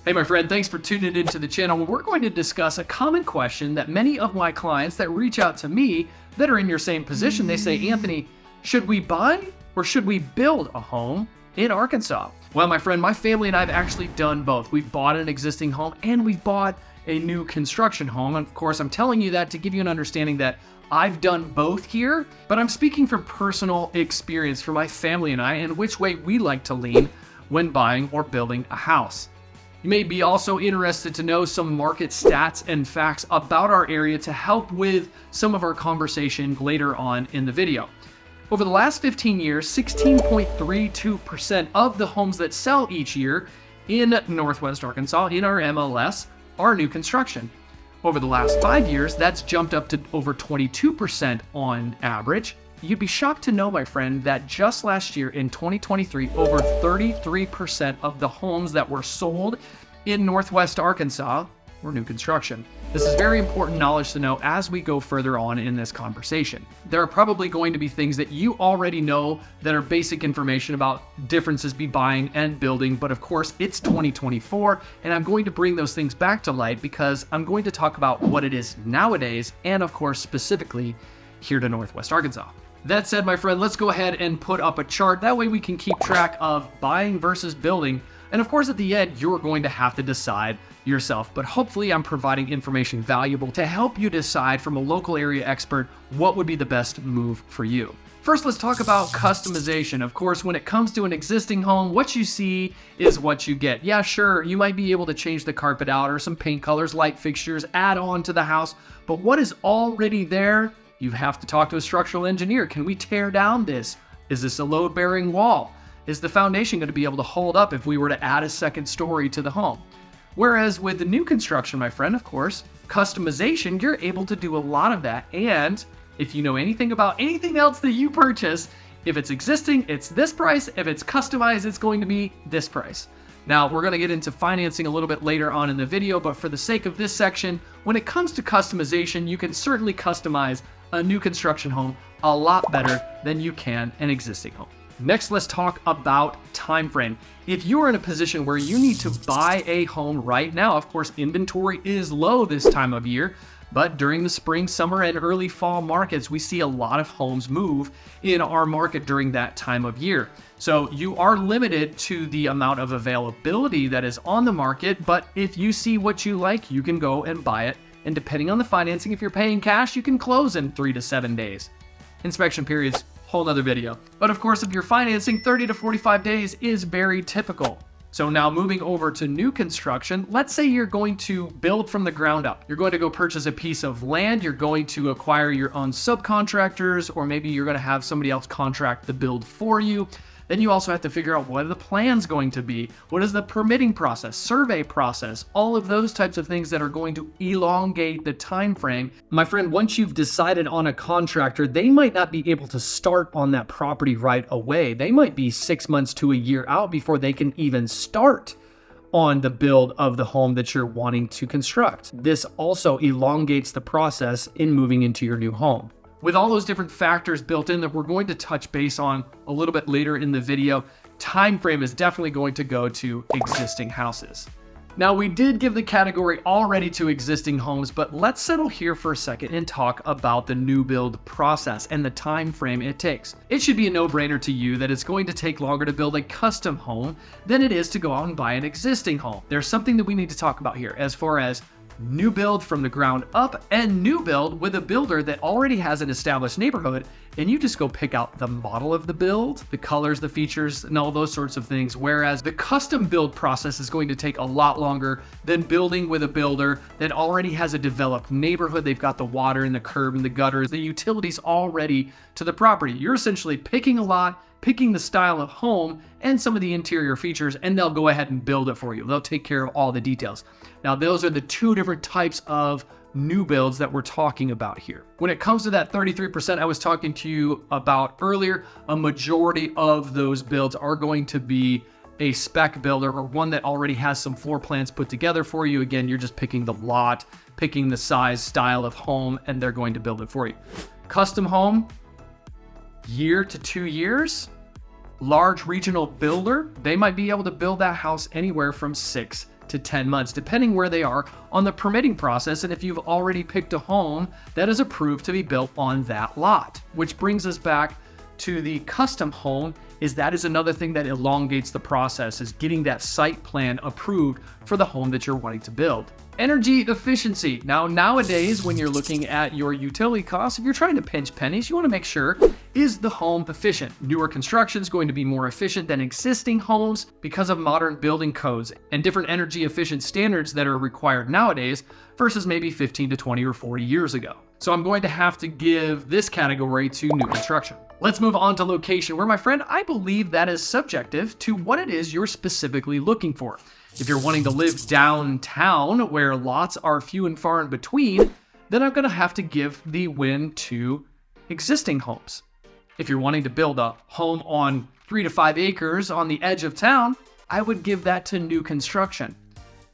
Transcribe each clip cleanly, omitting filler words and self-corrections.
Hey, my friend, thanks for tuning into the channel. We're going to discuss a common question that many of my clients that reach out to me that are in your same position, they say, Anthony, should we buy or should we build a home in Arkansas? Well, my friend, my family and I have actually done both. We've bought an existing home and we've bought a new construction home. And of course, I'm telling you that to give you an understanding that I've done both here, but I'm speaking from personal experience for my family and I and which way we like to lean when buying or building a house. You may be also interested to know some market stats and facts about our area to help with some of our conversation later on in the video. Over the last 15 years, 16.32% of the homes that sell each year in Northwest Arkansas in our MLS are new construction. Over the last 5 years, that's jumped up to over 22% on average. You'd be shocked to know, my friend, that just last year in 2023, over 33% of the homes that were sold in Northwest Arkansas were new construction. This is very important knowledge to know as we go further on in this conversation. There are probably going to be things that you already know that are basic information about differences between buying and building, but of course it's 2024 and I'm going to bring those things back to light because I'm going to talk about what it is nowadays and of course specifically here to Northwest Arkansas. That said, my friend, let's go ahead and put up a chart. That way we can keep track of buying versus building. And of course, at the end, you're going to have to decide yourself. But hopefully I'm providing information valuable to help you decide from a local area expert what would be the best move for you. First, let's talk about customization. Of course, when it comes to an existing home, what you see is what you get. Yeah, sure, you might be able to change the carpet out or some paint colors, light fixtures, add on to the house. But what is already there? You have to talk to a structural engineer. Can we tear down this? Is this a load-bearing wall? Is the foundation going to be able to hold up if we were to add a second story to the home? Whereas with the new construction, my friend, of course, customization, you're able to do a lot of that. And if you know anything about anything else that you purchase, if it's existing, it's this price. If it's customized, it's going to be this price. Now, we're going to get into financing a little bit later on in the video, but for the sake of this section, when it comes to customization, you can certainly customize a new construction home a lot better than you can an existing home. Next, let's talk about time frame. If you're in a position where you need to buy a home right now, of course, inventory is low this time of year, but during the spring, summer, and early fall markets, we see a lot of homes move in our market during that time of year. So you are limited to the amount of availability that is on the market, but if you see what you like, you can go and buy it. And depending on the financing, if you're paying cash, you can close in 3 to 7 days. Inspection periods, whole nother video. But of course, if you're financing, 30 to 45 days is very typical. So now moving over to new construction, let's say you're going to build from the ground up. You're going to go purchase a piece of land, you're going to acquire your own subcontractors, or maybe you're going to have somebody else contract the build for you. Then you also have to figure out what are the plans going to be, what is the permitting process, survey process, all of those types of things that are going to elongate the time frame. My friend, once you've decided on a contractor, they might not be able to start on that property right away. They might be 6 months to a year out before they can even start on the build of the home that you're wanting to construct. This also elongates the process in moving into your new home. With all those different factors built in that we're going to touch base on a little bit later in the video, time frame is definitely going to go to existing houses. Now, we did give the category already to existing homes, but let's settle here for a second and talk about the new build process and the time frame it takes. It should be a no-brainer to you that it's going to take longer to build a custom home than it is to go out and buy an existing home. There's something that we need to talk about here as far as new build from the ground up and new build with a builder that already has an established neighborhood, and you just go pick out the model of the build, the colors, the features, and all those sorts of things. Whereas the custom build process is going to take a lot longer than building with a builder that already has a developed neighborhood. They've got the water and the curb and the gutters, the utilities already to the property. You're essentially picking a lot, picking the style of home and some of the interior features, and they'll go ahead and build it for you. They'll take care of all the details. Now, those are the two different types of new builds that we're talking about here. When it comes to that 33% I was talking to you about earlier, a majority of those builds are going to be a spec builder or one that already has some floor plans put together for you. Again, you're just picking the lot, picking the size, style of home, and they're going to build it for you. Custom home, year to 2 years. Large regional builder, they might be able to build that house anywhere from 6 to 10 months, depending where they are on the permitting process and if you've already picked a home that is approved to be built on that lot. Which brings us back to the custom home. That is another thing that elongates the process, is getting that site plan approved for the home that you're wanting to build. Energy efficiency. Now, nowadays, when you're looking at your utility costs, if you're trying to pinch pennies, you want to make sure, is the home efficient? Newer construction is going to be more efficient than existing homes because of modern building codes and different energy efficient standards that are required nowadays versus maybe 15 to 20 or 40 years ago. So I'm going to have to give this category to new construction. Let's move on to location, where, my friend, I believe that is subjective to what it is you're specifically looking for. If you're wanting to live downtown where lots are few and far in between, then I'm going to have to give the win to existing homes. If you're wanting to build a home on 3 to 5 acres on the edge of town, I would give that to new construction.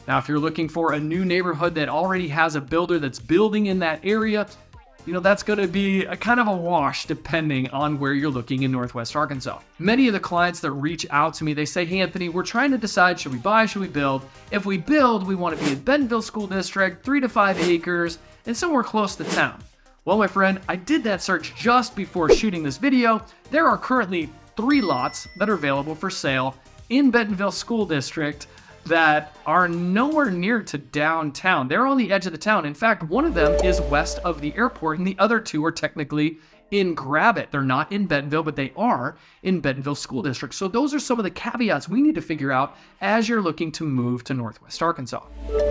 Now, if you're looking for a new neighborhood that already has a builder that's building in that area, that's going to be a kind of a wash depending on where you're looking in Northwest Arkansas. Many of the clients that reach out to me, they say, "Hey, Anthony, we're trying to decide, should we buy, should we build? If we build, we want to be in Bentonville School District, 3 to 5 acres, and somewhere close to town." Well, my friend, I did that search just before shooting this video. There are currently 3 lots that are available for sale in Bentonville School District that are nowhere near to downtown. They're on the edge of the town. In fact, one of them is west of the airport, and the other 2 are technically in Gravette. They're not in Bentonville, but they are in Bentonville School District. So those are some of the caveats we need to figure out as you're looking to move to Northwest Arkansas.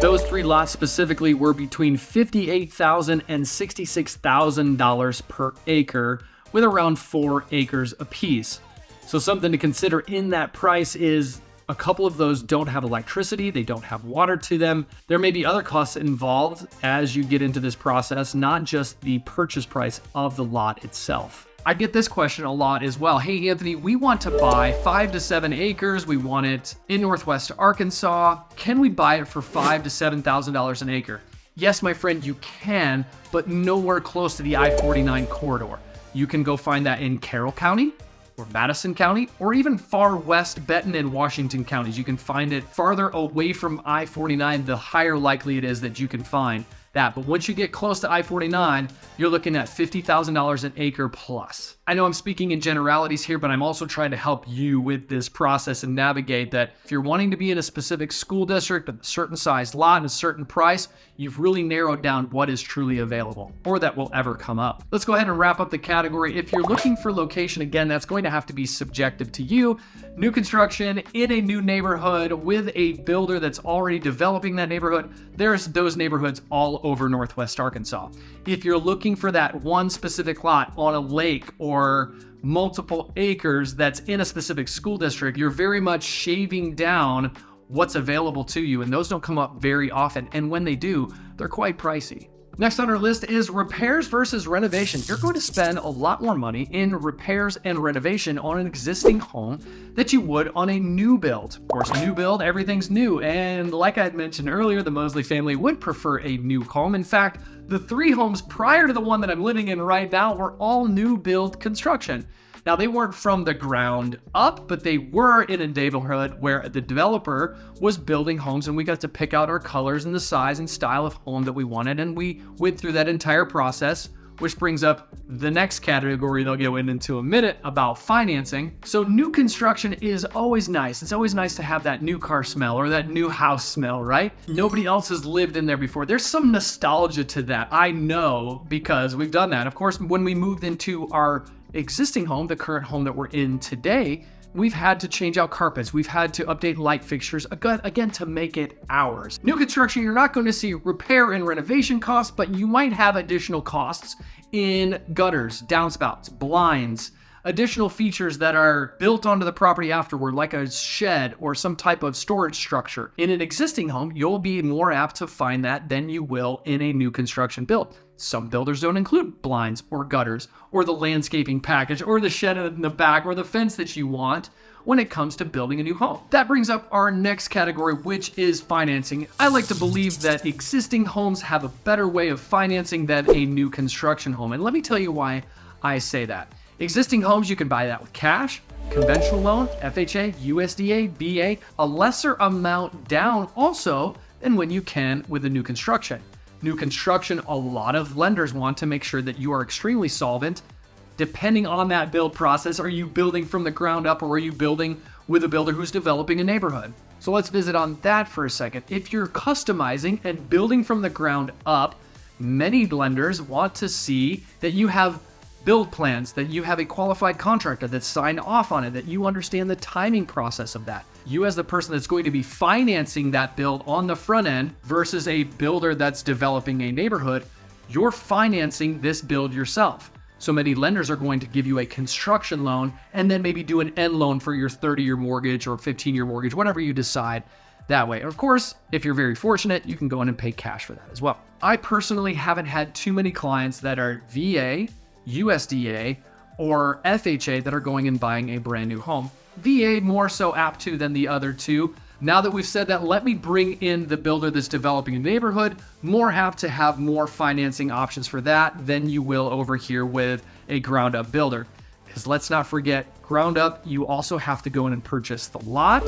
Those 3 lots specifically were between $58,000 and $66,000 per acre, with around 4 acres apiece. So something to consider in that price is a couple of those don't have electricity, they don't have water to them. There may be other costs involved as you get into this process, not just the purchase price of the lot itself. I get this question a lot as well. "Hey, Anthony, we want to buy 5 to 7 acres. We want it in Northwest Arkansas. Can we buy it for $5,000 to $7,000 an acre?" Yes, my friend, you can, but nowhere close to the I-49 corridor. You can go find that in Carroll County, or Madison County, or even far west Benton and Washington counties. You can find it farther away from I-49, the higher likely it is that you can find that. But once you get close to I-49, you're looking at $50,000 an acre plus. I know I'm speaking in generalities here, but I'm also trying to help you with this process and navigate that. If you're wanting to be in a specific school district with a certain size lot and a certain price, you've really narrowed down what is truly available or that will ever come up. Let's go ahead and wrap up the category. If you're looking for location, again, that's going to have to be subjective to you. New construction in a new neighborhood with a builder that's already developing that neighborhood, there's those neighborhoods all over Northwest Arkansas. If you're looking for that one specific lot on a lake or multiple acres that's in a specific school district, you're very much shaving down what's available to you, and those don't come up very often, and when they do, they're quite pricey. Next on our list is repairs versus renovation. You're going to spend a lot more money in repairs and renovation on an existing home that you would on a new build. Of course, new build, everything's new. And like I had mentioned earlier, the Mosley family would prefer a new home. In fact, the 3 homes prior to the one that I'm living in right now were all new build construction. Now, they weren't from the ground up, but they were in a neighborhood where the developer was building homes, and we got to pick out our colors and the size and style of home that we wanted, and we went through that entire process, which brings up the next category they'll go into a minute about financing. So new construction is always nice. It's always nice to have that new car smell or that new house smell, right? Nobody else has lived in there before. There's some nostalgia to that. I know because we've done that. Of course, when we moved into our existing home, the current home that we're in today, we've had to change out carpets. We've had to update light fixtures, again, to make it ours. New construction, you're not going to see repair and renovation costs, but you might have additional costs in gutters, downspouts, blinds, additional features that are built onto the property afterward, like a shed or some type of storage structure. In an existing home, you'll be more apt to find that than you will in a new construction build. Some builders don't include blinds or gutters or the landscaping package or the shed in the back or the fence that you want when it comes to building a new home. That brings up our next category, which is financing. I like to believe that existing homes have a better way of financing than a new construction home. And let me tell you why I say that. Existing homes, you can buy that with cash. conventional loan, FHA, USDA, VA, a lesser amount down also than when you can with a new construction. New construction, a lot of lenders want to make sure that you are extremely solvent. Depending on that build process, are you building from the ground up or are you building with a builder who's developing a neighborhood? So let's visit on that for a second. If you're customizing and building from the ground up, many lenders want to see that you have build plans, that you have a qualified contractor that's signed off on it, that you understand the timing process of that. You as the person that's going to be financing that build on the front end versus a builder that's developing a neighborhood, you're financing this build yourself. So many lenders are going to give you a construction loan and then maybe do an end loan for your 30-year mortgage or 15-year mortgage, whatever you decide that way. Of course, if you're very fortunate, you can go in and pay cash for that as well. I personally haven't had too many clients that are VA, USDA, or FHA that are going and buying a brand new home. VA more so apt to than the other two. Now that we've said that, let me bring in the builder that's developing a neighborhood. More have to have more financing options for that than you will over here with a ground up builder. Because let's not forget, ground up, you also have to go in and purchase the lot.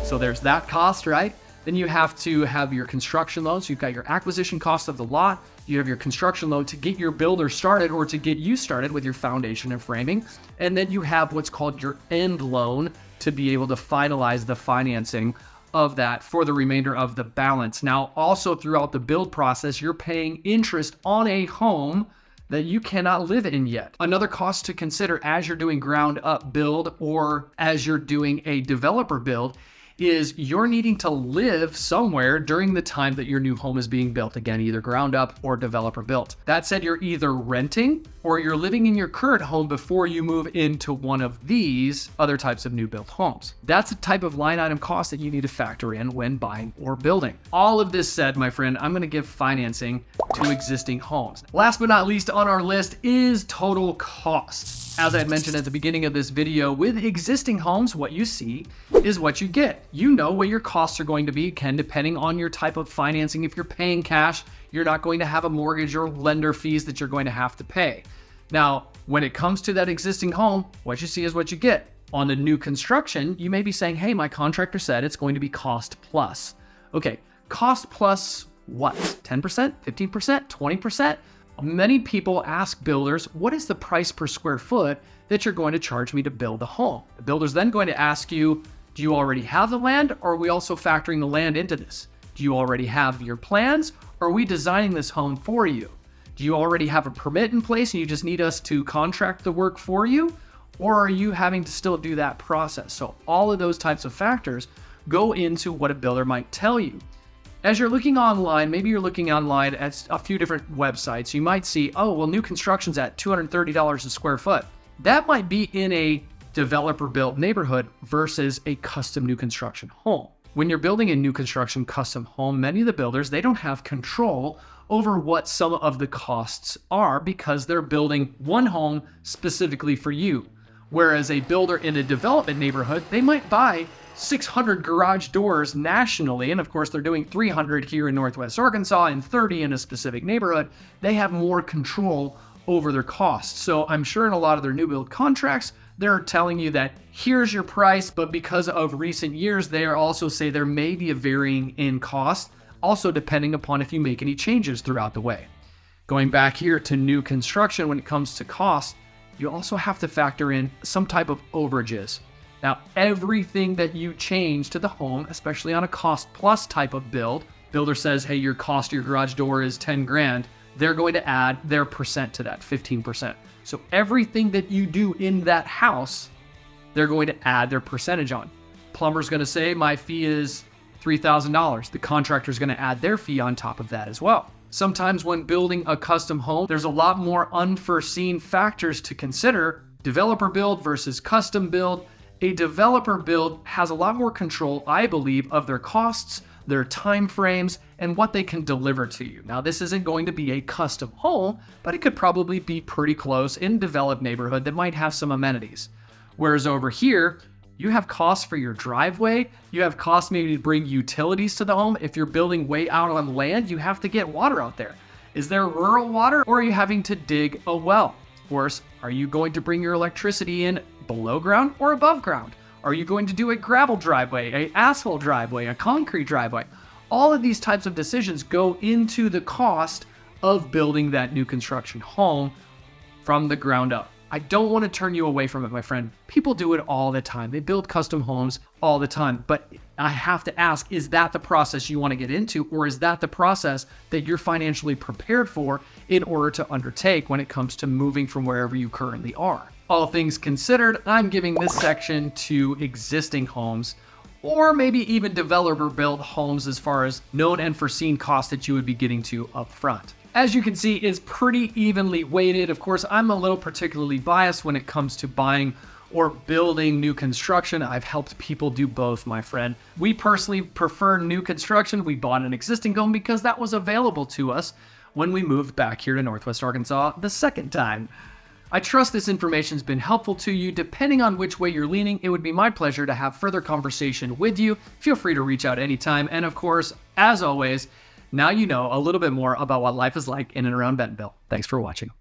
So there's that cost, right? Then you have to have your construction loan. So you've got your acquisition cost of the lot. You have your construction loan to get your builder started or to get you started with your foundation and framing. And then you have what's called your end loan to be able to finalize the financing of that for the remainder of the balance. Now, also throughout the build process, you're paying interest on a home that you cannot live in yet. Another cost to consider as you're doing ground up build or as you're doing a developer build is you're needing to live somewhere during the time that your new home is being built. Again, either ground up or developer built. That said, you're either renting or you're living in your current home before you move into one of these other types of new built homes. That's a type of line item cost that you need to factor in when buying or building. All of this said, my friend, I'm going to give financing to existing homes. Last but not least on our list is total cost. As I had mentioned at the beginning of this video, with existing homes, what you see is what you get. You know what your costs are going to be, again, depending on your type of financing. If you're paying cash, you're not going to have a mortgage or lender fees that you're going to have to pay. Now, when it comes to that existing home, what you see is what you get. On the new construction, you may be saying, hey, my contractor said it's going to be cost plus. Okay, cost plus what? 10%, 15%, 20%? Many people ask builders, what is the price per square foot that you're going to charge me to build a home? The builder's then going to ask you, do you already have the land, or are we also factoring the land into this? Do you already have your plans, or are we designing this home for you? Do you already have a permit in place and you just need us to contract the work for you? Or are you having to still do that process? So all of those types of factors go into what a builder might tell you. As you're looking online, maybe you're looking online at a few different websites, you might see, oh, well, new construction's at $230 a square foot. That might be in a developer-built neighborhood versus a custom new construction home. When you're building a new construction custom home, many of the builders, they don't have control over what some of the costs are because they're building one home specifically for you. Whereas a builder in a development neighborhood, they might buy 600 garage doors nationally, and of course they're doing 300 here in Northwest Arkansas and 30 in a specific neighborhood. They have more control over their costs. So I'm sure in a lot of their new build contracts, they're telling you that here's your price, but because of recent years, they also say there may be a varying in cost, also depending upon if you make any changes throughout the way. Going back here to new construction, when it comes to cost, you also have to factor in some type of overages. Now, everything that you change to the home, especially on a cost plus type of build, builder says, hey, your cost of your garage door is 10 grand. They're going to add their percent to that, 15%. So everything that you do in that house, they're going to add their percentage on. Plumber's going to say, my fee is $3,000. The contractor's going to add their fee on top of that as well. Sometimes when building a custom home, there's a lot more unforeseen factors to consider. Developer build versus custom build. A developer build has a lot more control, I believe, of their costs, their time frames, and what they can deliver to you. Now, this isn't going to be a custom home, but it could probably be pretty close in a developed neighborhood that might have some amenities. Whereas over here, you have costs for your driveway, you have costs maybe to bring utilities to the home. If you're building way out on land, you have to get water out there. Is there rural water, or are you having to dig a well? Of course, are you going to bring your electricity in below ground or above ground? Are you going to do a gravel driveway, a asphalt driveway, a concrete driveway? All of these types of decisions go into the cost of building that new construction home from the ground up. I don't want to turn you away from it, my friend. People do it all the time. They build custom homes all the time. But I have to ask, is that the process you want to get into, or is that the process that you're financially prepared for in order to undertake when it comes to moving from wherever you currently are? All things considered, I'm giving this section to existing homes, or maybe even developer-built homes as far as known and foreseen costs that you would be getting to up front. As you can see, it's pretty evenly weighted. Of course, I'm a little particularly biased when it comes to buying or building new construction. I've helped people do both, my friend. We personally prefer new construction. We bought an existing home because that was available to us when we moved back here to Northwest Arkansas the second time. I trust this information's been helpful to you. Depending on which way you're leaning, it would be my pleasure to have further conversation with you. Feel free to reach out anytime. And of course, as always, now you know a little bit more about what life is like in and around Bentonville. Thanks for watching.